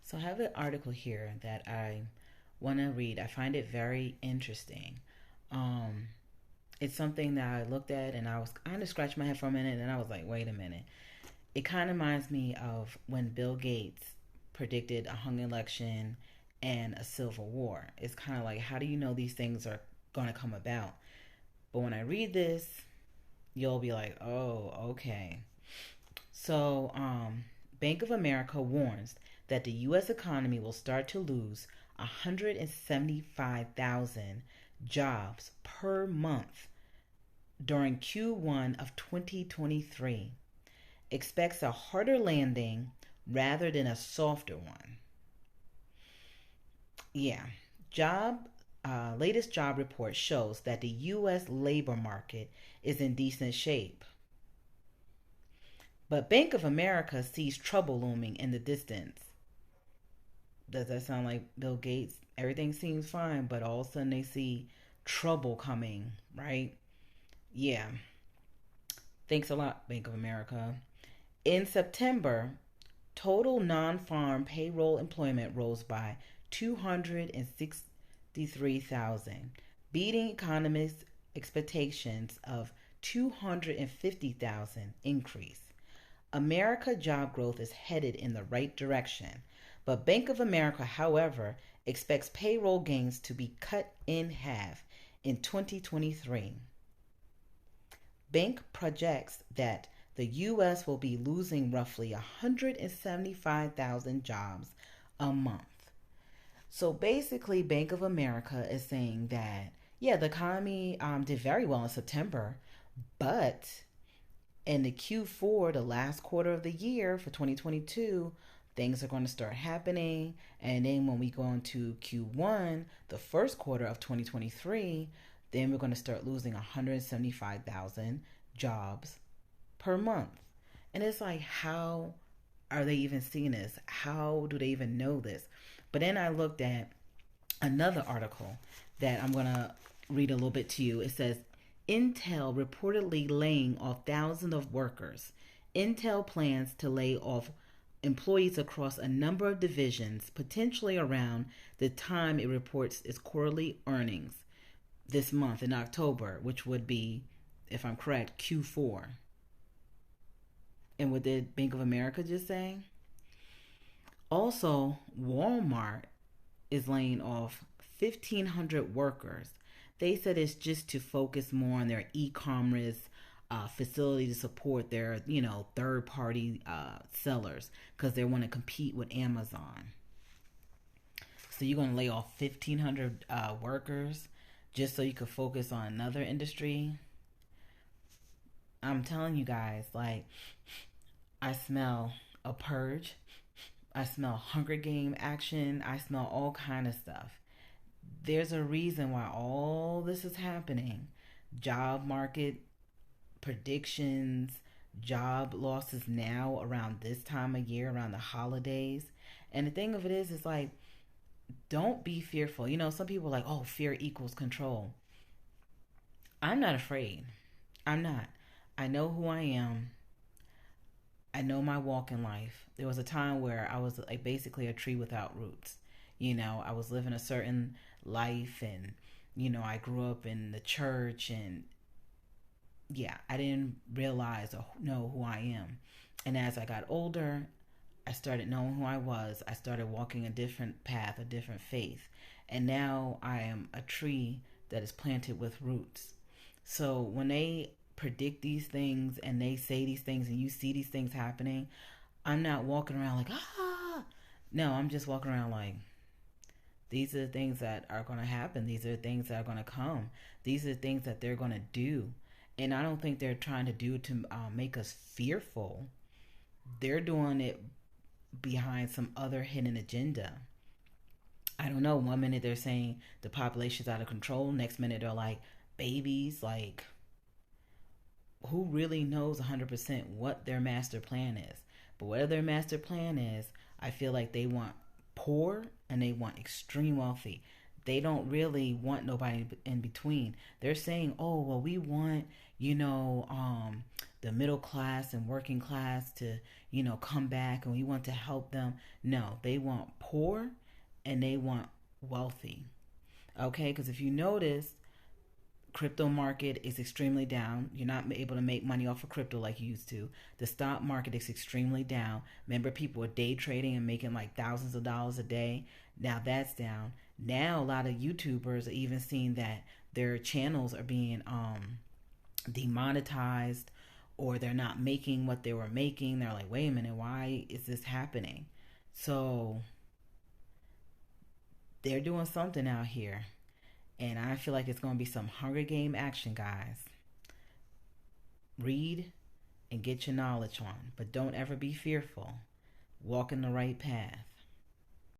So I have an article here that I want to read. I find it very interesting. Um, it's something that I looked at and I was kind of scratched my head for a minute and I was like, wait a minute. It kind of reminds me of when Bill Gates predicted a hung election and a civil war. It's kind of like, how do you know these things are going to come about? But when I read this, you'll be like, oh, okay. So, Bank of America warns that the U.S. economy will start to lose 175,000 jobs per month during Q1 of 2023. Expects a harder landing rather than a softer one. Yeah, job latest job report shows that the U.S. labor market is in decent shape. But Bank of America sees trouble looming in the distance. Does that sound like Bill Gates? Everything seems fine, but all of a sudden they see trouble coming, right? Yeah. Thanks a lot, Bank of America. In September, total non farm payroll employment rose by 263,000, beating economists' expectations of 250,000 increase. America job growth is headed in the right direction, but Bank of America, however, expects payroll gains to be cut in half in 2023. Bank projects that the U.S. will be losing roughly 175,000 jobs a month. So basically, Bank of America is saying that, yeah, the economy did very well in September, but in the Q4, the last quarter of the year for 2022, things are going to start happening. And then when we go into Q1, the first quarter of 2023, then we're going to start losing 175,000 jobs per month. And it's like, how are they even seeing this? How do they even know this? But then I looked at another article that I'm going to read a little bit to you. It says Intel reportedly laying off thousands of workers. Intel plans to lay off employees across a number of divisions, potentially around the time it reports its quarterly earnings this month in October, which would be, if I'm correct, Q4. And what did Bank of America just say? Also, Walmart is laying off 1,500 workers. They said it's just to focus more on their e-commerce facility to support their, third-party sellers because they want to compete with Amazon. So you're going to lay off 1,500 workers just so you could focus on another industry. I'm telling you guys, like, I smell a purge. I smell Hunger Game action. I smell all kind of stuff. There's a reason why all this is happening. Job market predictions, job losses now around this time of year, around the holidays. And the thing of it is like, don't be fearful. Some people are like, oh, fear equals control. I'm not afraid. I'm not. I know who I am. I know my walk in life. There was a time where I was like basically a tree without roots. I was living a certain life and I grew up in the church and yeah, I didn't realize or know who I am. And as I got older, I started knowing who I was. I started walking a different path, a different faith. And now I am a tree that is planted with roots. So when they predict these things and they say these things and you see these things happening, I'm not walking around like, ah. No, I'm just walking around like, these are the things that are going to happen. These are the things that are going to come. These are the things that they're going to do. And I don't think they're trying to do it to make us fearful. They're doing it behind some other hidden agenda. I don't know. One minute they're saying the population's out of control. Next minute they're like babies. Like, who really knows 100% what their master plan is? But whatever their master plan is, I feel like they want poor and they want extreme wealthy. They don't really want nobody in between. They're saying, oh, well, we want, the middle class and working class to, come back and we want to help them. No, they want poor and they want wealthy. Okay, because if you notice, crypto market is extremely down. You're not able to make money off of crypto like you used to. The stock market is extremely down. Remember, people were day trading and making like thousands of dollars a day. Now that's down. Now a lot of YouTubers are even seeing that their channels are being demonetized, or they're not making what they were making. They're like, wait a minute, why is this happening? So they're doing something out here. And I feel like it's going to be some Hunger Game action, guys. Read and get your knowledge on, but don't ever be fearful. Walk in the right path.